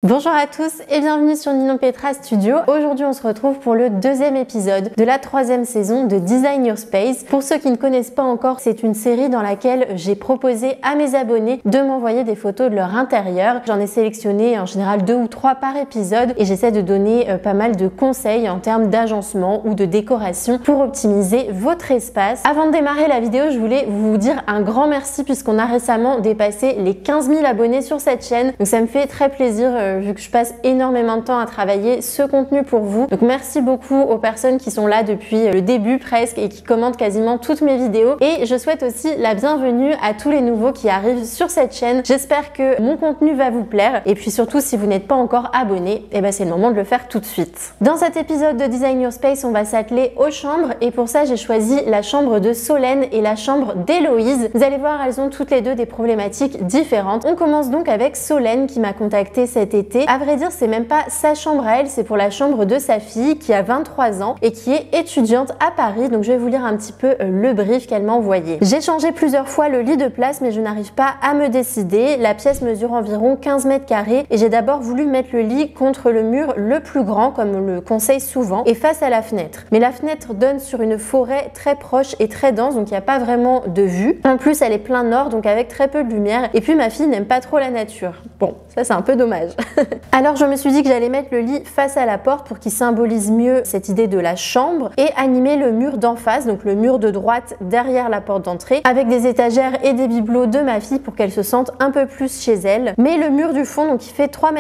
Bonjour à tous et bienvenue sur Ninon Petra Studio. Aujourd'hui on se retrouve pour le deuxième épisode de la troisième saison de Design Your Space. Pour ceux qui ne connaissent pas encore, c'est une série dans laquelle j'ai proposé à mes abonnés de m'envoyer des photos de leur intérieur. J'en ai sélectionné en général 2 ou 3 par épisode et j'essaie de donner pas mal de conseils en termes d'agencement ou de décoration pour optimiser votre espace. Avant de démarrer la vidéo, je voulais vous dire un grand merci puisqu'on a récemment dépassé les 15 000 abonnés sur cette chaîne. Donc ça me fait très plaisir vu que je passe énormément de temps à travailler ce contenu pour vous. Donc merci beaucoup aux personnes qui sont là depuis le début presque et qui commentent quasiment toutes mes vidéos. Et je souhaite aussi la bienvenue à tous les nouveaux qui arrivent sur cette chaîne. J'espère que mon contenu va vous plaire. Et puis surtout, si vous n'êtes pas encore abonné, c'est le moment de le faire tout de suite. Dans cet épisode de Design Your Space, on va s'atteler aux chambres. Et pour ça, j'ai choisi la chambre de Solène et la chambre d'Héloïse. Vous allez voir, elles ont toutes les deux des problématiques différentes. On commence donc avec Solène qui m'a contactée cet été. À vrai dire, c'est même pas sa chambre à elle, c'est pour la chambre de sa fille qui a 23 ans et qui est étudiante à Paris. Donc je vais vous lire un petit peu le brief qu'elle m'a envoyé. J'ai changé plusieurs fois le lit de place mais je n'arrive pas à me décider. La pièce mesure environ 15 mètres carrés et j'ai d'abord voulu mettre le lit contre le mur le plus grand comme on le conseille souvent et face à la fenêtre. Mais la fenêtre donne sur une forêt très proche et très dense donc il n'y a pas vraiment de vue. En plus elle est plein nord donc avec très peu de lumière et puis ma fille n'aime pas trop la nature. Bon, ça c'est un peu dommage. Alors je me suis dit que j'allais mettre le lit face à la porte pour qu'il symbolise mieux cette idée de la chambre et animer le mur d'en face, donc le mur de droite derrière la porte d'entrée, avec des étagères et des bibelots de ma fille pour qu'elle se sente un peu plus chez elle. Mais le mur du fond, donc il fait 3,30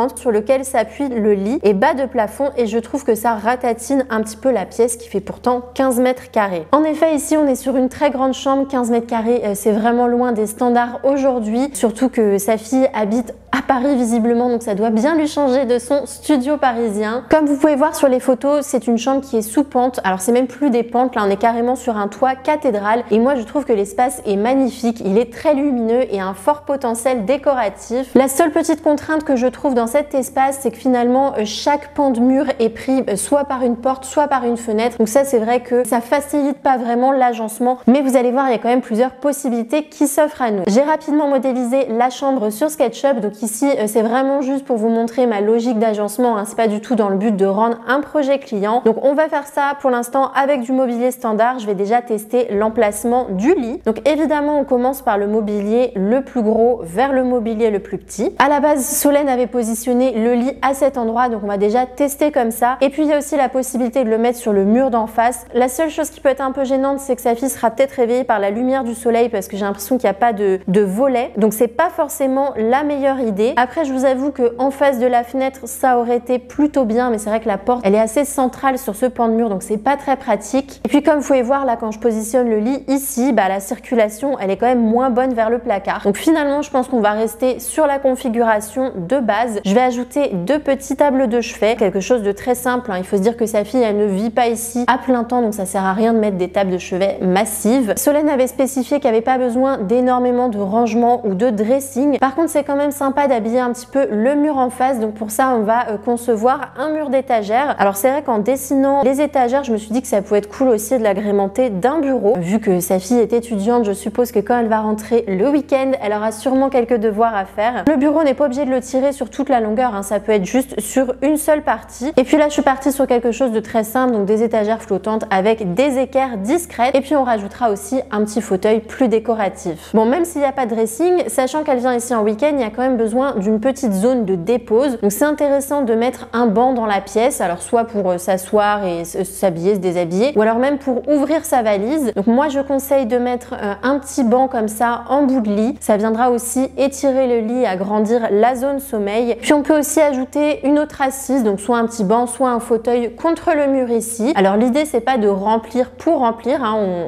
m sur lequel s'appuie le lit, est bas de plafond et je trouve que ça ratatine un petit peu la pièce qui fait pourtant 15 mètres carrés. En effet, ici on est sur une très grande chambre, 15 mètres carrés, c'est vraiment loin des standards aujourd'hui, surtout que sa fille habite à Paris visiblement, donc ça doit bien lui changer de son studio parisien. Comme vous pouvez voir sur les photos, c'est une chambre qui est sous pente. Alors c'est même plus des pentes, là on est carrément sur un toit cathédrale et moi je trouve que l'espace est magnifique, il est très lumineux et a un fort potentiel décoratif. La seule petite contrainte que je trouve dans cet espace, c'est que finalement chaque pan de mur est pris soit par une porte, soit par une fenêtre. Donc ça c'est vrai que ça facilite pas vraiment l'agencement, mais vous allez voir il y a quand même plusieurs possibilités qui s'offrent à nous. J'ai rapidement modélisé la chambre sur SketchUp, donc ici c'est vraiment juste pour vous montrer ma logique d'agencement, c'est pas du tout dans le but de rendre un projet client. Donc on va faire ça pour l'instant avec du mobilier standard. Je vais déjà tester l'emplacement du lit. Donc évidemment on commence par le mobilier le plus gros vers le mobilier le plus petit. À la base Solène avait positionné le lit à cet endroit, donc on va déjà tester comme ça. Et puis il y a aussi la possibilité de le mettre sur le mur d'en face. La seule chose qui peut être un peu gênante, c'est que sa fille sera peut-être réveillée par la lumière du soleil parce que j'ai l'impression qu'il n'y a pas de volet, donc c'est pas forcément la meilleure idée. Après je vous avoue que en face de la fenêtre ça aurait été plutôt bien, mais c'est vrai que la porte elle est assez centrale sur ce pan de mur donc c'est pas très pratique. Et puis comme vous pouvez voir là, quand je positionne le lit ici, la circulation elle est quand même moins bonne vers le placard. Donc finalement je pense qu'on va rester sur la configuration de base. Je vais ajouter 2 petits tables de chevet, quelque chose de très simple, Il faut se dire que sa fille elle ne vit pas ici à plein temps donc ça sert à rien de mettre des tables de chevet massives. Solène avait spécifié qu'il n'y avait pas besoin d'énormément de rangement ou de dressing. Par contre c'est quand même sympa d'habiller un petit peu le mur en face, donc pour ça on va concevoir un mur d'étagères. Alors c'est vrai qu'en dessinant les étagères je me suis dit que ça pouvait être cool aussi de l'agrémenter d'un bureau. Vu que sa fille est étudiante, je suppose que quand elle va rentrer le week-end elle aura sûrement quelques devoirs à faire. Le bureau n'est pas obligé de le tirer sur toute la longueur, ça peut être juste sur une seule partie. Et puis là je suis partie sur quelque chose de très simple, donc des étagères flottantes avec des équerres discrètes et puis on rajoutera aussi un petit fauteuil plus décoratif. Bon, même s'il n'y a pas de dressing, sachant qu'elle vient ici en week-end, il y a quand même besoin d'une petite zone de dépose. Donc c'est intéressant de mettre un banc dans la pièce, alors soit pour s'asseoir et s'habiller, se déshabiller, ou alors même pour ouvrir sa valise. Donc moi je conseille de mettre un petit banc comme ça en bout de lit. Ça viendra aussi étirer le lit, agrandir la zone sommeil. Puis on peut aussi ajouter une autre assise, donc soit un petit banc, soit un fauteuil contre le mur ici. Alors l'idée c'est pas de remplir pour remplir,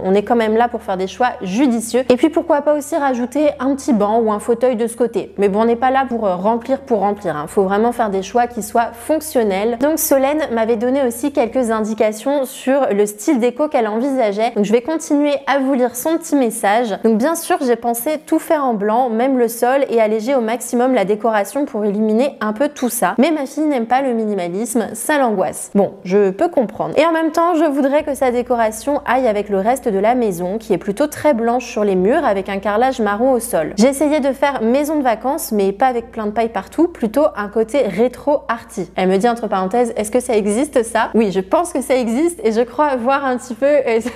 on est quand même là pour faire des choix judicieux. Et puis pourquoi pas aussi rajouter un petit banc ou un fauteuil de ce côté. Mais bon, on n'est pas là pour remplir pour remplir, Faut vraiment faire des choix qui soient fonctionnels. Donc Solène m'avait donné aussi quelques indications sur le style déco qu'elle envisageait. Donc je vais continuer à vous lire son petit message. Donc bien sûr j'ai pensé tout faire en blanc, même le sol, et alléger au maximum la décoration pour éliminer un peu tout ça. Mais ma fille n'aime pas le minimalisme, ça l'angoisse. Bon, je peux comprendre. Et en même temps je voudrais que sa décoration aille avec le reste de la maison qui est plutôt très blanche sur les murs avec un carrelage marron au sol. J'ai essayé de faire maison de vacances mais pas avec plein de paille partout, plutôt un côté rétro arty. Elle me dit entre parenthèses, est-ce que ça existe ça? Oui, je pense que ça existe et je crois voir un petit peu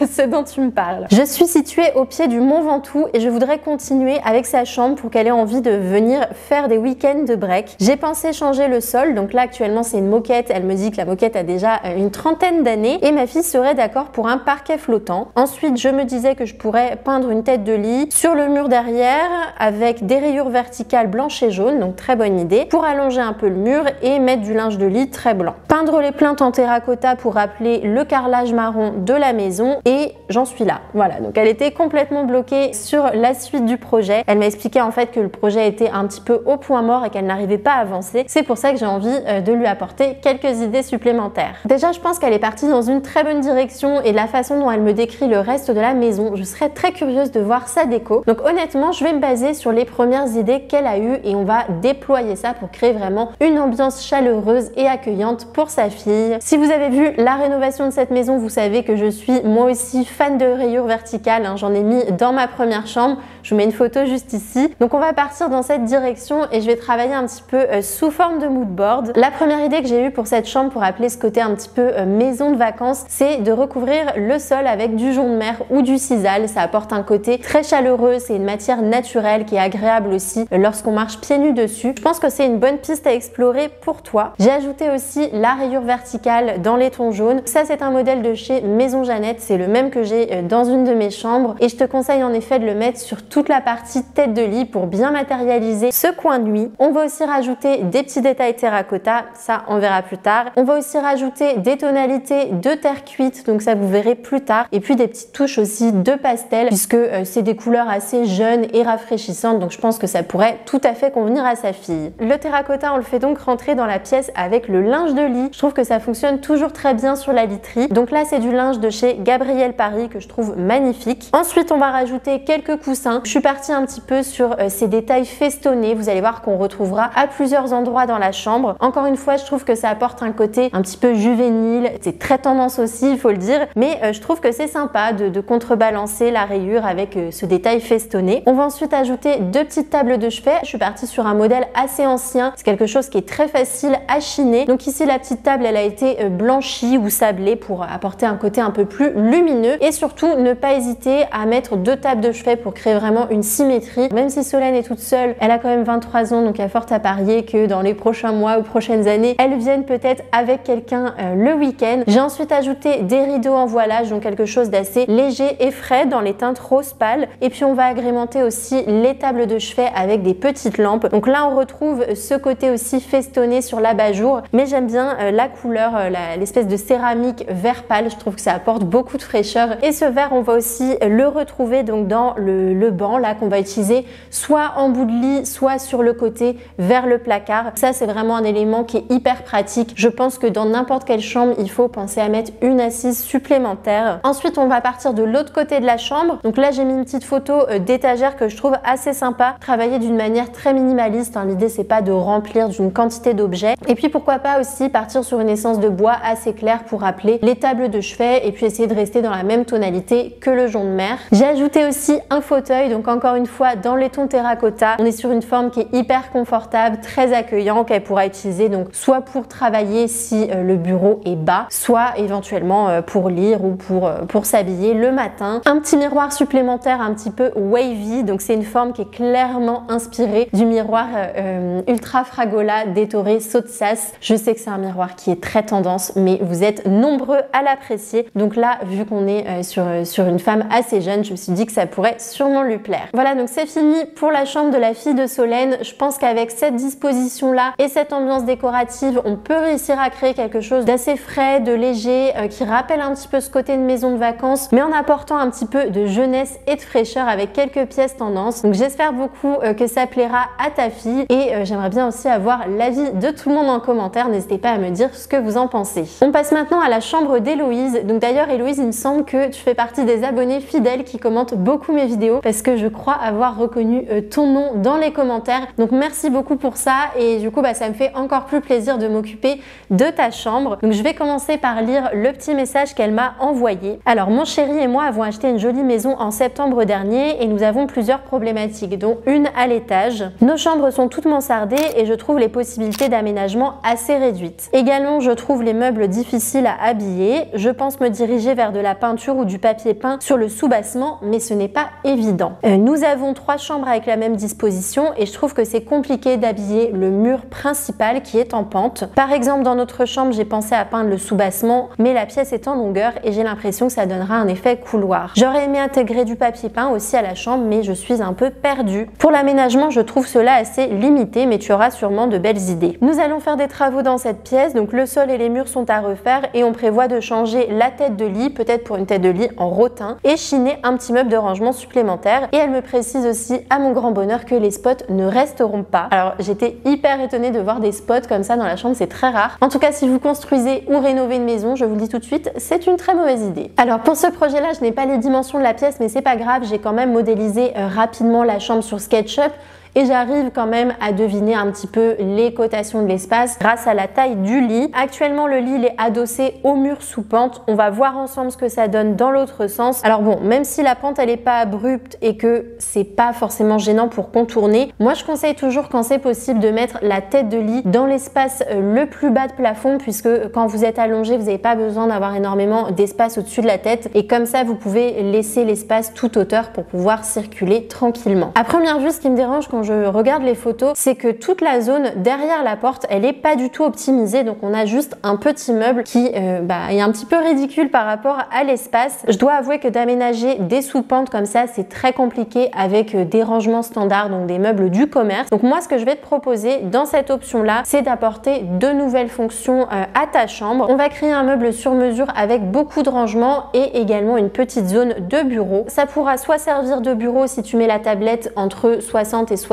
ce dont tu me parles. Je suis située au pied du Mont Ventoux et je voudrais continuer avec sa chambre pour qu'elle ait envie de venir faire des week-ends de break. J'ai pensé changer le sol, donc là actuellement c'est une moquette. Elle me dit que la moquette a déjà une trentaine d'années et ma fille serait d'accord pour un parquet flottant. Ensuite, je me disais que je pourrais peindre une tête de lit sur le mur derrière avec des rayures verticales blanches et jaunes, donc très bonne idée, pour allonger un peu le mur et mettre du linge de lit très blanc. Peindre les plinthes en terracotta pour rappeler le carrelage marron de la maison et j'en suis là. Voilà, donc elle était complètement bloquée sur la suite du projet. Elle m'a expliqué en fait que le projet était un petit peu au point mort et qu'elle n'arrivait pas à avancer. C'est pour ça que j'ai envie de lui apporter quelques idées supplémentaires. Déjà, je pense qu'elle est partie dans une très bonne direction et de la façon dont elle me décrit le reste de la maison, je serais très curieuse de voir sa déco. Donc honnêtement, je vais me baser sur les premières idées qu'elle a eues et on va déployer ça pour créer vraiment une ambiance chaleureuse et accueillante pour sa fille. Si vous avez vu la rénovation de cette maison, vous savez que je suis moi aussi fan de rayures verticales, hein. J'en ai mis dans ma première chambre. Je vous mets une photo juste ici. Donc on va partir dans cette direction et je vais travailler un petit peu sous forme de mood board. La première idée que j'ai eue pour cette chambre, pour appeler ce côté un petit peu maison de vacances, c'est de recouvrir le sol avec du jonc de mer ou du sisal. Ça apporte un côté très chaleureux, c'est une matière naturelle qui est agréable aussi lorsqu'on marche pieds nus dessus. Je pense que c'est une bonne piste à explorer pour toi. J'ai ajouté aussi la rayure verticale dans les tons jaunes. Ça, c'est un modèle de chez Maison Jeannette, c'est le même que j'ai dans une de mes chambres et je te conseille en effet de le mettre sur toute la partie tête de lit pour bien matérialiser ce coin de nuit. On va aussi rajouter des petits détails terracotta, ça on verra plus tard. On va aussi rajouter des tonalités de terre cuite, donc ça vous verrez plus tard, et puis des petites touches aussi de pastel puisque c'est des couleurs assez jeunes et rafraîchissantes, donc je pense que ça pourrait tout à fait convenir à sa fille. Le terracotta, on le fait donc rentrer dans la pièce avec le linge de lit. Je trouve que ça fonctionne toujours très bien sur la literie. Donc là, c'est du linge de chez Gabriel Paris que je trouve magnifique. Ensuite, on va rajouter quelques coussins. Je suis partie un petit peu sur ces détails festonnés. Vous allez voir qu'on retrouvera à plusieurs endroits dans la chambre. Encore une fois, je trouve que ça apporte un côté un petit peu juvénile. C'est très tendance aussi, il faut le dire. Mais je trouve que c'est sympa de contrebalancer la rayure avec ce détail festonné. On va ensuite ajouter deux petites tables de chevet. Je suis partie sur un modèle assez ancien. C'est quelque chose qui est très facile à chiner. Donc ici, la petite table, elle a été blanchie ou sablée pour apporter un côté un peu plus lumineux. Et surtout, ne pas hésiter à mettre deux tables de chevet pour créer vraiment une symétrie. Même si Solène est toute seule, elle a quand même 23 ans, donc il y a fort à parier que dans les prochains mois ou prochaines années, elle vienne peut-être avec quelqu'un le week-end. J'ai ensuite ajouté des rideaux en voilage, donc quelque chose d'assez léger et frais dans les teintes rose pâle. Et puis on va agrémenter aussi les tables de chevet avec des petites lampes. Donc là, on retrouve ce côté aussi festonné sur l'abat-jour, mais j'aime bien la couleur, l'espèce de céramique vert pâle. Je trouve que ça apporte beaucoup de fraîcheur. Et ce vert, on va aussi le retrouver donc dans le banc là qu'on va utiliser soit en bout de lit, soit sur le côté vers le placard. Ça, c'est vraiment un élément qui est hyper pratique. Je pense que dans n'importe quelle chambre, il faut penser à mettre une assise supplémentaire. Ensuite, on va partir de l'autre côté de la chambre. Donc là, j'ai mis une petite photo d'étagère que je trouve assez sympa. Travailler d'une manière très minimaliste, hein. L'idée, c'est pas de remplir d'une quantité d'objets. Et puis, pourquoi pas aussi partir sur une essence de bois assez claire pour rappeler les tables de chevet et puis essayer de rester dans la même tonalité que le jonc de mer. J'ai ajouté aussi un fauteuil, donc encore une fois dans les tons terracotta. On est sur une forme qui est hyper confortable, très accueillant, qu'elle pourra utiliser donc soit pour travailler si le bureau est bas, soit éventuellement pour lire ou pour s'habiller le matin. Un petit miroir supplémentaire un petit peu wavy, donc c'est une forme qui est clairement inspirée du miroir Ultra Fragola d'Ettore Sottsass. Je sais que c'est un miroir qui est très tendance, mais vous êtes nombreux à l'apprécier. Donc là, vu qu'on est sur une femme assez jeune, je me suis dit que ça pourrait sûrement lui plaire. Voilà, donc c'est fini pour la chambre de la fille de Solène. Je pense qu'avec cette disposition-là et cette ambiance décorative, on peut réussir à créer quelque chose d'assez frais, de léger, qui rappelle un petit peu ce côté de maison de vacances, mais en apportant un petit peu de jeunesse et de fraîcheur avec quelques pièces tendances. Donc j'espère beaucoup que ça plaira à ta fille et j'aimerais bien aussi avoir l'avis de tout le monde en commentaire. N'hésitez pas à me dire ce que vous en pensez. On passe maintenant à la chambre d'Héloïse. Donc d'ailleurs, Héloïse, il me semble que tu fais partie des abonnés fidèles qui commentent beaucoup mes vidéos parce que je crois avoir reconnu ton nom dans les commentaires. Donc merci beaucoup pour ça et du coup, ça me fait encore plus plaisir de m'occuper de ta chambre. Donc je vais commencer par lire le petit message qu'elle m'a envoyé. Alors, mon chéri et moi avons acheté une jolie maison en septembre dernier et nous avons plusieurs problématiques, dont une à l'étage. Nos Nos chambres sont toutes mansardées et je trouve les possibilités d'aménagement assez réduites. Également, je trouve les meubles difficiles à habiller. Je pense me diriger vers de la peinture ou du papier peint sur le sous-bassement, mais ce n'est pas évident. Nous avons 3 chambres avec la même disposition et je trouve que c'est compliqué d'habiller le mur principal qui est en pente. Par exemple, dans notre chambre, j'ai pensé à peindre le sous-bassement, mais la pièce est en longueur et j'ai l'impression que ça donnera un effet couloir. J'aurais aimé intégrer du papier peint aussi à la chambre, mais je suis un peu perdue. Pour l'aménagement, je trouve cela assez limité, mais tu auras sûrement de belles idées. Nous allons faire des travaux dans cette pièce, donc le sol et les murs sont à refaire et on prévoit de changer la tête de lit, peut-être pour une tête de lit en rotin, et chiner un petit meuble de rangement supplémentaire. Et elle me précise aussi, à mon grand bonheur, que les spots ne resteront pas. Alors j'étais hyper étonnée de voir des spots comme ça dans la chambre, c'est très rare. En tout cas, si vous construisez ou rénovez une maison, je vous le dis tout de suite, c'est une très mauvaise idée. Alors pour ce projet-là, je n'ai pas les dimensions de la pièce, mais c'est pas grave, j'ai quand même modélisé rapidement la chambre sur SketchUp. Et j'arrive quand même à deviner un petit peu les cotations de l'espace grâce à la taille du lit. Actuellement, le lit il est adossé au mur sous pente. On va voir ensemble ce que ça donne dans l'autre sens. Alors bon, même si la pente elle est pas abrupte et que c'est pas forcément gênant pour contourner, moi je conseille toujours quand c'est possible de mettre la tête de lit dans l'espace le plus bas de plafond, puisque quand vous êtes allongé, vous n'avez pas besoin d'avoir énormément d'espace au-dessus de la tête et comme ça vous pouvez laisser l'espace toute hauteur pour pouvoir circuler tranquillement. À première vue, ce qui me dérange quand je regarde les photos, c'est que toute la zone derrière la porte, elle est pas du tout optimisée, donc on a juste un petit meuble qui est un petit peu ridicule par rapport à l'espace. Je dois avouer que d'aménager des sous-pentes comme ça, c'est très compliqué avec des rangements standards, donc des meubles du commerce. Donc moi, ce que je vais te proposer dans cette option-là, c'est d'apporter 2 nouvelles fonctions à ta chambre. On va créer un meuble sur mesure avec beaucoup de rangements et également une petite zone de bureau. Ça pourra soit servir de bureau si tu mets la tablette entre 60 et 63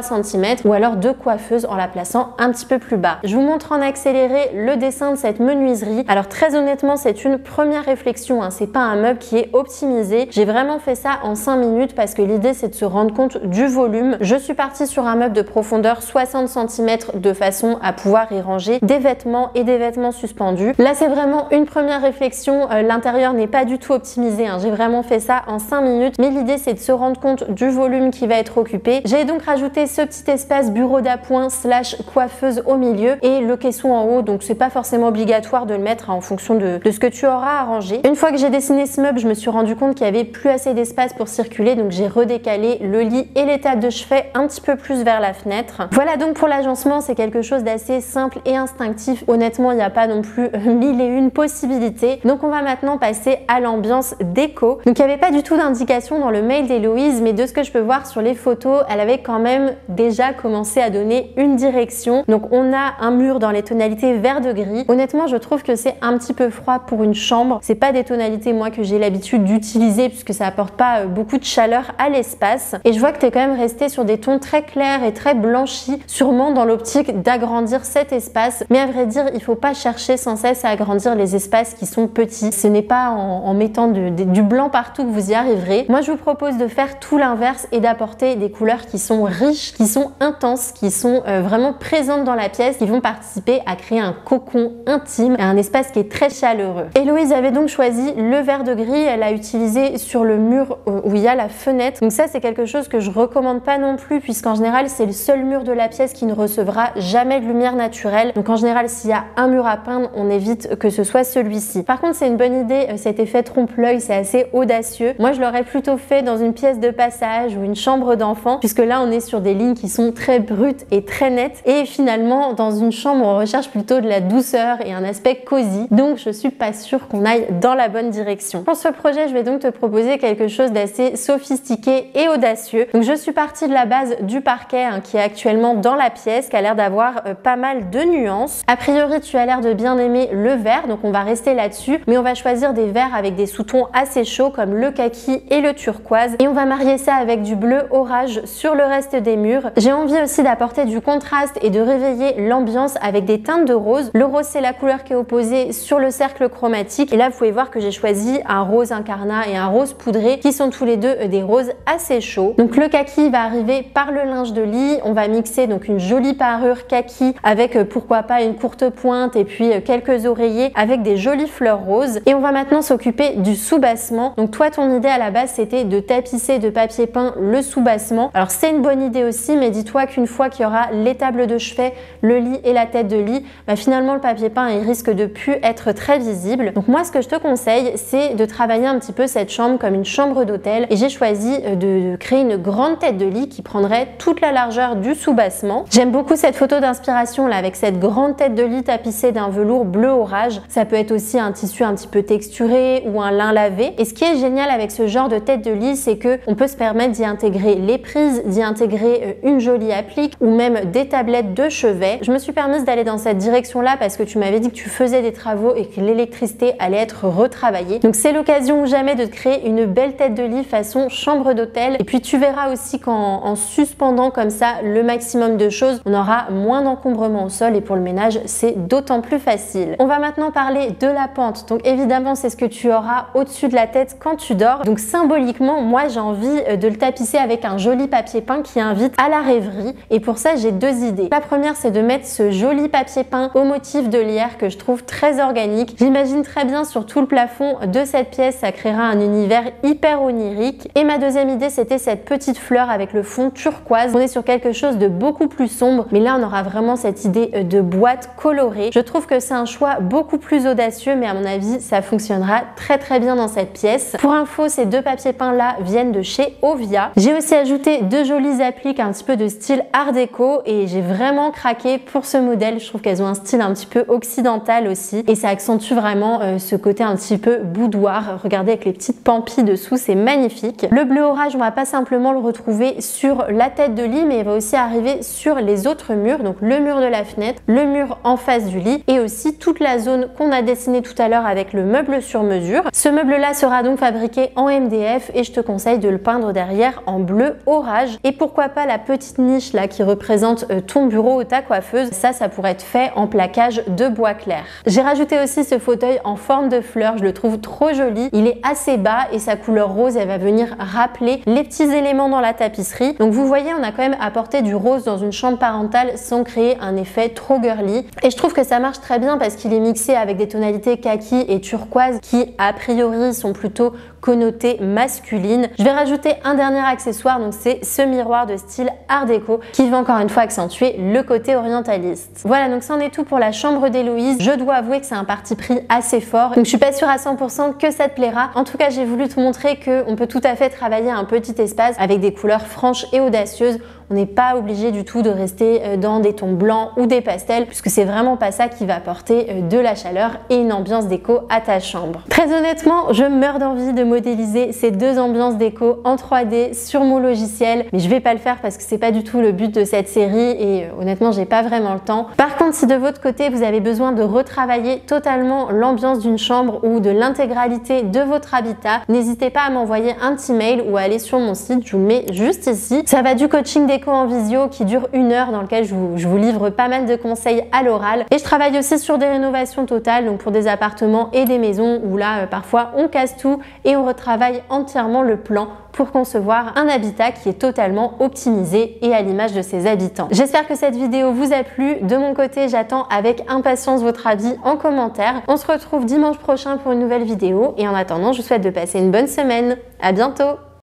cm ou alors de coiffeuse en la plaçant un petit peu plus bas. Je vous montre en accéléré le dessin de cette menuiserie. Alors très honnêtement, c'est une première réflexion, hein. C'est pas un meuble qui est optimisé. J'ai vraiment fait ça en 5 minutes parce que l'idée c'est de se rendre compte du volume. Je suis partie sur un meuble de profondeur 60 cm de façon à pouvoir y ranger des vêtements et des vêtements suspendus. Là c'est vraiment une première réflexion. L'intérieur n'est pas du tout optimisé, hein. J'ai vraiment fait ça en 5 minutes, mais l'idée c'est de se rendre compte du volume qui va être occupé. J'ai donc rajouté ce petit espace bureau d'appoint / coiffeuse au milieu et le caisson en haut, donc c'est pas forcément obligatoire de le mettre en fonction de ce que tu auras à ranger. Une fois que j'ai dessiné ce meuble, je me suis rendu compte qu'il y avait plus assez d'espace pour circuler, donc j'ai redécalé le lit et les tables de chevet un petit peu plus vers la fenêtre. Voilà donc pour l'agencement, c'est quelque chose d'assez simple et instinctif. Honnêtement, il n'y a pas non plus 1001 possibilités. Donc on va maintenant passer à l'ambiance déco. Donc il n'y avait pas du tout d'indication dans le mail d'Héloïse, mais de ce que je peux voir sur les photos, elle avait quand même déjà commencé à donner une direction. Donc on a un mur dans les tonalités vert de gris. Honnêtement, je trouve que c'est un petit peu froid pour une chambre. C'est pas des tonalités moi que j'ai l'habitude d'utiliser puisque ça apporte pas beaucoup de chaleur à l'espace. Et je vois que tu es quand même resté sur des tons très clairs et très blanchis, sûrement dans l'optique d'agrandir cet espace. Mais à vrai dire, il faut pas chercher sans cesse à agrandir les espaces qui sont petits. Ce n'est pas en mettant du blanc partout que vous y arriverez. Moi, je vous propose de faire tout l'inverse et d'apporter des couleurs qui sont riches, qui sont intenses, qui sont vraiment présentes dans la pièce, qui vont participer à créer un cocon intime et un espace qui est très chaleureux. Héloïse avait donc choisi le vert de gris, elle l'a utilisé sur le mur où il y a la fenêtre. Donc ça, c'est quelque chose que je recommande pas non plus puisqu'en général, c'est le seul mur de la pièce qui ne recevra jamais de lumière naturelle. Donc en général, s'il y a un mur à peindre, on évite que ce soit celui-ci. Par contre, c'est une bonne idée, cet effet trompe-l'œil, c'est assez audacieux. Moi, je l'aurais plutôt fait dans une pièce de passage ou une chambre d'enfant puisque là, on est sur des lignes qui sont très brutes et très nettes et finalement, dans une chambre, on recherche plutôt de la douceur et un aspect cosy. Donc, je suis pas sûre qu'on aille dans la bonne direction. Pour ce projet, je vais donc te proposer quelque chose d'assez sophistiqué et audacieux. Donc, je suis partie de la base du parquet qui est actuellement dans la pièce, qui a l'air d'avoir pas mal de nuances. A priori, tu as l'air de bien aimer le vert, donc on va rester là-dessus, mais on va choisir des verts avec des sous-tons assez chauds comme le kaki et le turquoise et on va marier ça avec du bleu orage sur le reste des murs. J'ai envie aussi d'apporter du contraste et de réveiller l'ambiance avec des teintes de rose. Le rose, c'est la couleur qui est opposée sur le cercle chromatique et là, vous pouvez voir que j'ai choisi un rose incarnat et un rose poudré qui sont tous les deux des roses assez chauds. Donc le kaki va arriver par le linge de lit. On va mixer donc une jolie parure kaki avec pourquoi pas une courte pointe et puis quelques oreillers avec des jolies fleurs roses. Et on va maintenant s'occuper du sous-bassement. Donc toi, ton idée à la base, c'était de tapisser de papier peint le sous-bassement. Alors c'est une une bonne idée aussi, mais dis-toi qu'une fois qu'il y aura les tables de chevet, le lit et la tête de lit, finalement le papier peint il risque de plus être très visible. Donc moi ce que je te conseille, c'est de travailler un petit peu cette chambre comme une chambre d'hôtel, et j'ai choisi de créer une grande tête de lit qui prendrait toute la largeur du soubassement. J'aime beaucoup cette photo d'inspiration là avec cette grande tête de lit tapissée d'un velours bleu orage. Ça peut être aussi un tissu un petit peu texturé ou un lin lavé. Et ce qui est génial avec ce genre de tête de lit, c'est que on peut se permettre d'y intégrer les prises, d'y intégrer une jolie applique ou même des tablettes de chevet. Je me suis permise d'aller dans cette direction-là parce que tu m'avais dit que tu faisais des travaux et que l'électricité allait être retravaillée. Donc c'est l'occasion ou jamais de te créer une belle tête de lit façon chambre d'hôtel. Et puis tu verras aussi qu'en suspendant comme ça le maximum de choses, on aura moins d'encombrement au sol et pour le ménage, c'est d'autant plus facile. On va maintenant parler de la pente. Donc évidemment, c'est ce que tu auras au-dessus de la tête quand tu dors. Donc symboliquement, moi j'ai envie de le tapisser avec un joli papier peint qui invite à la rêverie. Et pour ça, j'ai deux idées. La première, c'est de mettre ce joli papier peint au motif de lierre que je trouve très organique. J'imagine très bien sur tout le plafond de cette pièce, ça créera un univers hyper onirique. Et ma deuxième idée, c'était cette petite fleur avec le fond turquoise. On est sur quelque chose de beaucoup plus sombre, mais là on aura vraiment cette idée de boîte colorée. Je trouve que c'est un choix beaucoup plus audacieux, mais à mon avis ça fonctionnera très bien dans cette pièce. Pour info, ces deux papiers peints là viennent de chez Ovia. J'ai aussi ajouté deux jolies appliques un petit peu de style art déco et j'ai vraiment craqué pour ce modèle. Je trouve qu'elles ont un style un petit peu occidental aussi et ça accentue vraiment ce côté un petit peu boudoir. Regardez avec les petites pampilles dessous, c'est magnifique. Le bleu orage, on va pas simplement le retrouver sur la tête de lit, mais il va aussi arriver sur les autres murs, donc le mur de la fenêtre, le mur en face du lit et aussi toute la zone qu'on a dessinée tout à l'heure avec le meuble sur mesure. Ce meuble là sera donc fabriqué en MDF et je te conseille de le peindre derrière en bleu orage. Et pourquoi pas la petite niche là qui représente ton bureau ou ta coiffeuse, ça pourrait être fait en plaquage de bois clair. J'ai rajouté aussi ce fauteuil en forme de fleur, je le trouve trop joli. Il est assez bas et sa couleur rose, elle va venir rappeler les petits éléments dans la tapisserie. Donc vous voyez, on a quand même apporté du rose dans une chambre parentale sans créer un effet trop girly. Et je trouve que ça marche très bien parce qu'il est mixé avec des tonalités kaki et turquoise qui a priori sont plutôt connotées masculines. Je vais rajouter un dernier accessoire, donc c'est ce miroir de style art déco qui va encore une fois accentuer le côté orientaliste. Voilà, donc c'en est tout pour la chambre d'Héloïse. Je dois avouer que c'est un parti pris assez fort, donc je suis pas sûre à 100% que ça te plaira. En tout cas, j'ai voulu te montrer qu'on peut tout à fait travailler un petit espace avec des couleurs franches et audacieuses. On n'est pas obligé du tout de rester dans des tons blancs ou des pastels puisque c'est vraiment pas ça qui va apporter de la chaleur et une ambiance déco à ta chambre. Très honnêtement, je meurs d'envie de modéliser ces deux ambiances déco en 3D sur mon logiciel, mais je vais pas le faire parce que c'est pas du tout le but de cette série et honnêtement, j'ai pas vraiment le temps. Par contre, si de votre côté, vous avez besoin de retravailler totalement l'ambiance d'une chambre ou de l'intégralité de votre habitat, n'hésitez pas à m'envoyer un petit mail ou à aller sur mon site, je vous le mets juste ici. Ça va du coaching déco en visio qui dure 1 heure dans lequel je vous livre pas mal de conseils à l'oral et je travaille aussi sur des rénovations totales, donc pour des appartements et des maisons où là parfois on casse tout et on retravaille entièrement le plan pour concevoir un habitat qui est totalement optimisé et à l'image de ses habitants. J'espère que cette vidéo vous a plu. De mon côté, j'attends avec impatience votre avis en commentaire. On se retrouve dimanche prochain pour une nouvelle vidéo et en attendant, je vous souhaite de passer une bonne semaine. À bientôt!